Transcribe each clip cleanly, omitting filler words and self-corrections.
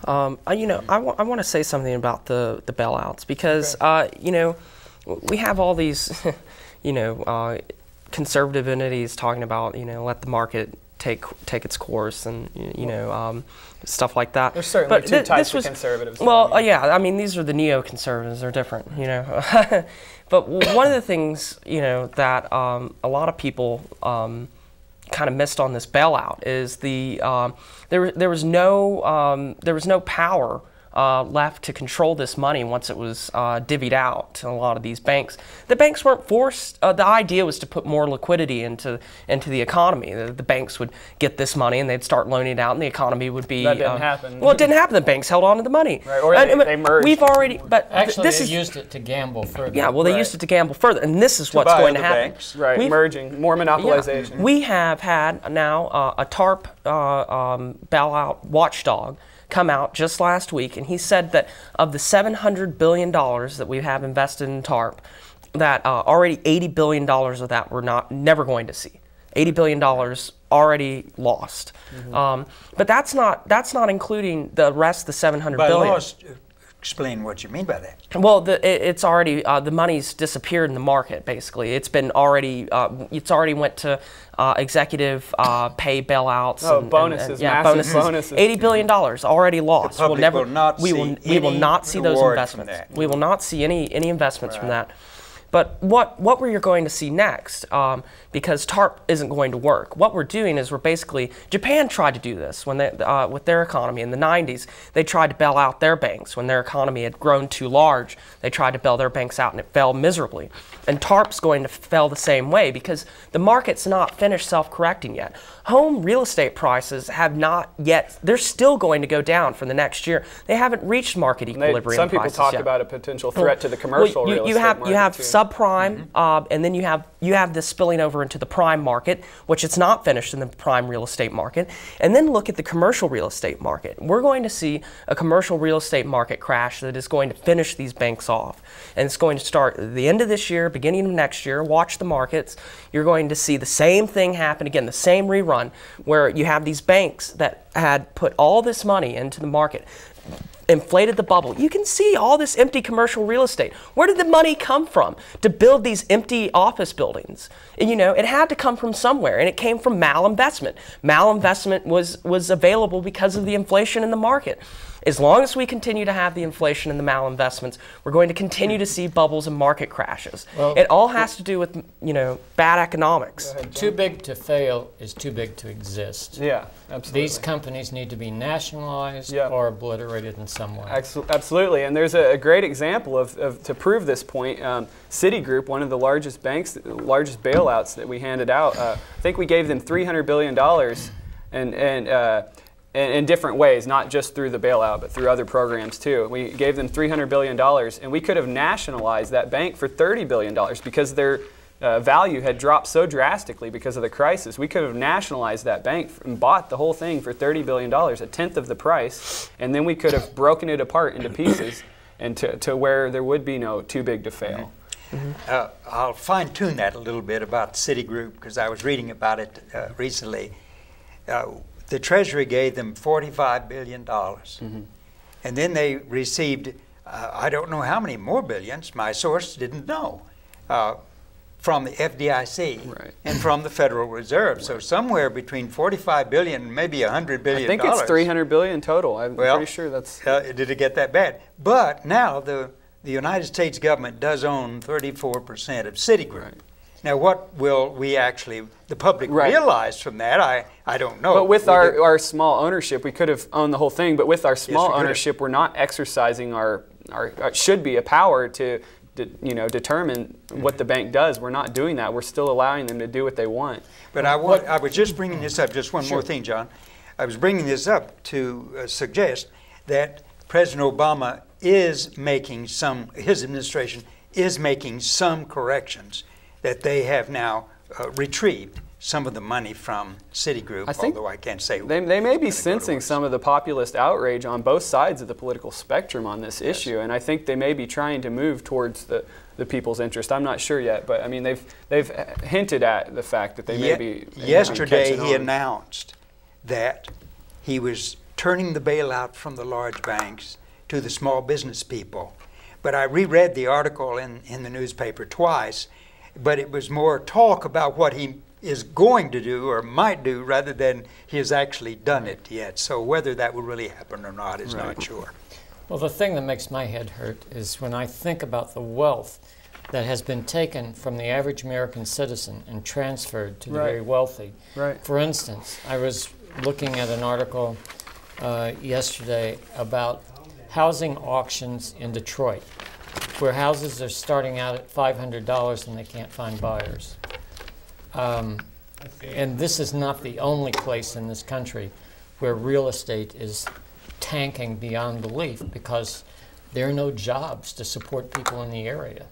You know, I want to say something about the bailouts because, you know, we have all these, you know, conservative entities talking about, you know, let the market take its course and, you know, stuff like that. There's certainly two types of conservatives. Well, yeah, I mean, these are the neoconservatives. They're different, you know. But one of the things, you know, that a lot of people kind of missed on this bailout is there was no power left to control this money once it was divvied out to a lot of these banks. The banks weren't forced. The idea was to put more liquidity into the economy. The banks would get this money and they'd start loaning it out, and the economy would be. That didn't happen. Well, it didn't happen. The banks held on to the money. Right, or they merged. We've already, but actually, they used it to gamble further. Yeah, well, they used it to gamble further, and this is what's going to happen. Banks. Right, merging, more monopolization. Yeah, we have had now a TARP bailout watchdog come out just last week, and he said that of the $700 billion that we have invested in TARP, that already $80 billion of that we're never going to see. $80 billion already lost. But that's not including the rest of the $700 billion. Lost, explain what you mean by that. Well, it's already the money's disappeared in the market. Basically, it's been already it's already went to executive pay bailouts. Oh, bonuses, massive bonuses. $80 billion already lost. The public will not we will not see those investments. We will not see any investments from that. But what we're going to see next, because TARP isn't going to work, what we're doing is we're basically, Japan tried to do this when they, with their economy in the 90s. They tried to bail out their banks when their economy had grown too large. They tried to bail their banks out and it fell miserably. And TARP's going to fail the same way because the market's not finished self-correcting yet. Home real estate prices have not yet, they're still going to go down for the next year. They haven't reached market equilibrium. Some people talk about a potential threat to the commercial real estate market. You have subprime, and then you have this spilling over into the prime market, which it's not finished in the prime real estate market. And then look at the commercial real estate market. We're going to see a commercial real estate market crash that is going to finish these banks off. And it's going to start at the end of this year, beginning of next year. Watch the markets. You're going to see the same thing happen again, the same rerun, where you have these banks that had put all this money into the market, inflated the bubble. You can see all this empty commercial real estate. Where did the money come from to build these empty office buildings? And, you know, it had to come from somewhere, and it came from malinvestment. Malinvestment was available because of the inflation in the market. As long as we continue to have the inflation and the malinvestments, we're going to continue to see bubbles and market crashes. Well, it all has to do with, you know, bad economics. Too big to fail is too big to exist. Yeah, absolutely. These companies need to be nationalized or obliterated in some way. Absolutely, and there's a great example of to prove this point. Citigroup, one of the largest banks, the largest bailouts that we handed out, I think we gave them $300 billion in different ways, not just through the bailout, but through other programs too. We gave them $300 billion, and we could have nationalized that bank for $30 billion because their value had dropped so drastically because of the crisis. We could have nationalized that bank and bought the whole thing for $30 billion, a tenth of the price, and then we could have broken it apart into pieces and to where there would be no too big to fail. I'll fine-tune that a little bit about Citigroup because I was reading about it recently. The Treasury gave them $45 billion. And then they received, I don't know how many more billions, my source didn't know, from the FDIC and from the Federal Reserve. So somewhere between $45 billion and maybe $100 billion. I think it's $300 billion total. I'm pretty sure that's... did it get that bad? But now the United States government does own 34% of Citigroup. Now, what will we actually, the public, realize from that? I don't know. But with our small ownership, we could have owned the whole thing. But with our small ownership, we're not exercising our should be a power to determine what the bank does. We're not doing that. We're still allowing them to do what they want. But I was just bringing this up. Just one more thing, John. I was bringing this up to suggest that President Obama is making his administration is making some corrections, that they have now retrieved some of the money from Citigroup, although I can't say. They may be sensing some of the populist outrage on both sides of the political spectrum on this issue, and I think they may be trying to move towards the people's interest. I'm not sure yet, but I mean they've hinted at the fact that they may be. Yesterday he announced that he was turning the bailout from the large banks to the small business people. But I reread the article in the newspaper twice, but it was more talk about what he is going to do or might do rather than he has actually done it yet. So whether that will really happen or not is not sure. Well, the thing that makes my head hurt is when I think about the wealth that has been taken from the average American citizen and transferred to the very wealthy. For instance, I was looking at an article yesterday about housing auctions in Detroit, where houses are starting out at $500 and they can't find buyers. And this is not the only place in this country where real estate is tanking beyond belief because there are no jobs to support people in the area.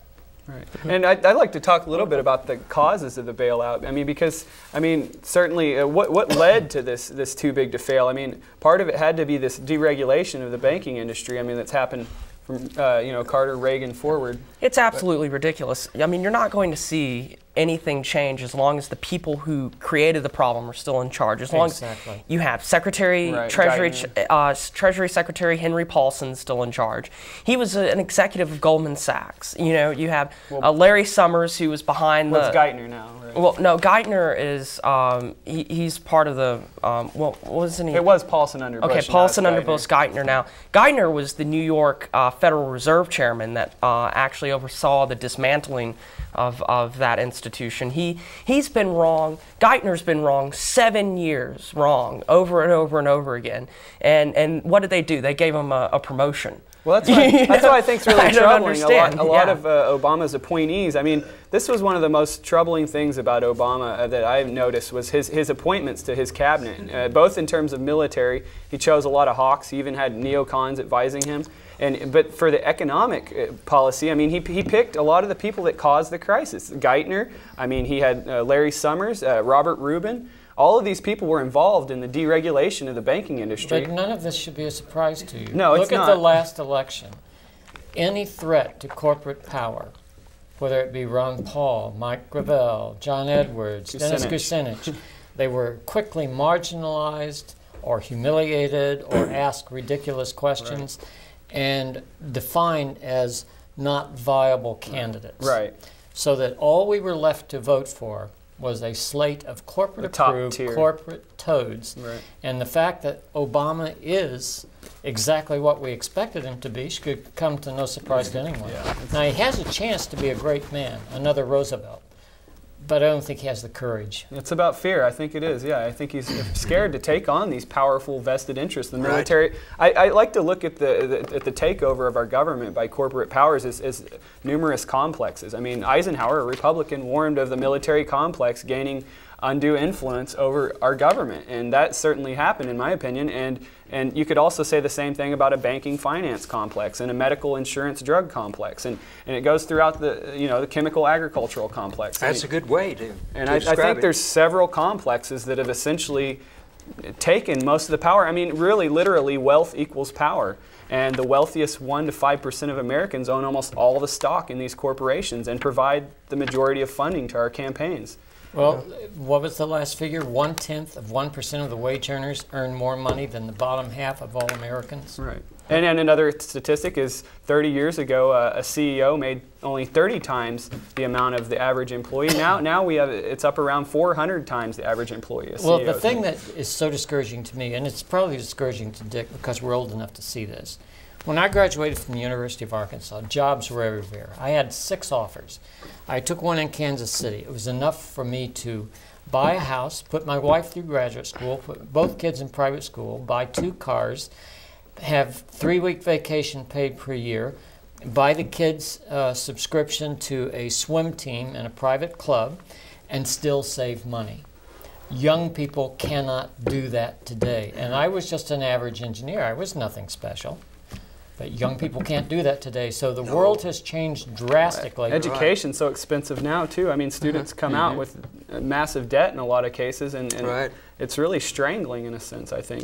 Right. And I'd like to talk a little bit about the causes of the bailout. I mean, because, I mean, certainly what led to this too big to fail? I mean, part of it had to be this deregulation of the banking industry. I mean, that's happened from, you know, Carter, Reagan forward. It's absolutely ridiculous. I mean, you're not going to see anything change as long as the people who created the problem are still in charge. As long as you have Treasury Secretary Henry Paulson still in charge. He was an executive of Goldman Sachs. You know, you have Larry Summers, who was behind the... What's Geithner now? Right? Well, no, Geithner is, he's part of the, well, wasn't he? It was Paulson under Bush. Okay, Paulson under Bush, Geithner now. Geithner was the New York Federal Reserve chairman that actually oversaw the dismantling of that institution. He's been wrong. Geithner's been wrong 7 years, wrong, over and over and over again. And what did they do? They gave him a promotion. Well, that's what I think is really troubling. A lot of Obama's appointees. I mean, this was one of the most troubling things about Obama that I've noticed was his appointments to his cabinet, both in terms of military. He chose a lot of hawks. He even had neocons advising him. But for the economic policy, I mean, he picked a lot of the people that caused the crisis. Geithner, I mean, he had Larry Summers, Robert Rubin. All of these people were involved in the deregulation of the banking industry. But none of this should be a surprise to you. No, it's not. Look at the last election. Any threat to corporate power, whether it be Ron Paul, Mike Gravel, John Edwards, Dennis Kucinich, they were quickly marginalized or humiliated or asked ridiculous questions and defined as not viable candidates. So that all we were left to vote for was a slate of corporate-approved, corporate toads. And the fact that Obama is exactly what we expected him to be should come to no surprise to anyone. Now, he has a chance to be a great man, another Roosevelt, but I don't think he has the courage. It's about fear. I think it is, yeah. I think he's scared to take on these powerful vested interests. The military, I like to look at the takeover of our government by corporate powers as numerous complexes. I mean, Eisenhower, a Republican, warned of the military complex gaining undue influence over our government, and that certainly happened, in my opinion. And you could also say the same thing about a banking finance complex and a medical insurance drug complex, and it goes throughout the chemical agricultural complex. That's a good way to I think there's several complexes that have essentially taken most of the power. I mean, really, literally, wealth equals power. And the wealthiest 1 to 5% of Americans own almost all the stock in these corporations and provide the majority of funding to our campaigns. Well, what was the last figure? 1/10 of 1% of the wage earners earn more money than the bottom half of all Americans. Right. And another statistic is 30 years ago, a CEO made only 30 times the amount of the average employee. Now we have it's up around 400 times the average employee. Well, the thing that is so discouraging to me, and it's probably discouraging to Dick because we're old enough to see this. When I graduated from the University of Arkansas, jobs were everywhere. I had 6 offers. I took one in Kansas City. It was enough for me to buy a house, put my wife through graduate school, put both kids in private school, buy 2 cars, have 3-week vacation paid per year, buy the kids subscription to a swim team and a private club, and still save money. Young people cannot do that today. And I was just an average engineer. I was nothing special. But young people can't do that today. So the world has changed drastically. Education's so expensive now, too. I mean, students come out with massive debt in a lot of cases, and it's really strangling in a sense, I think.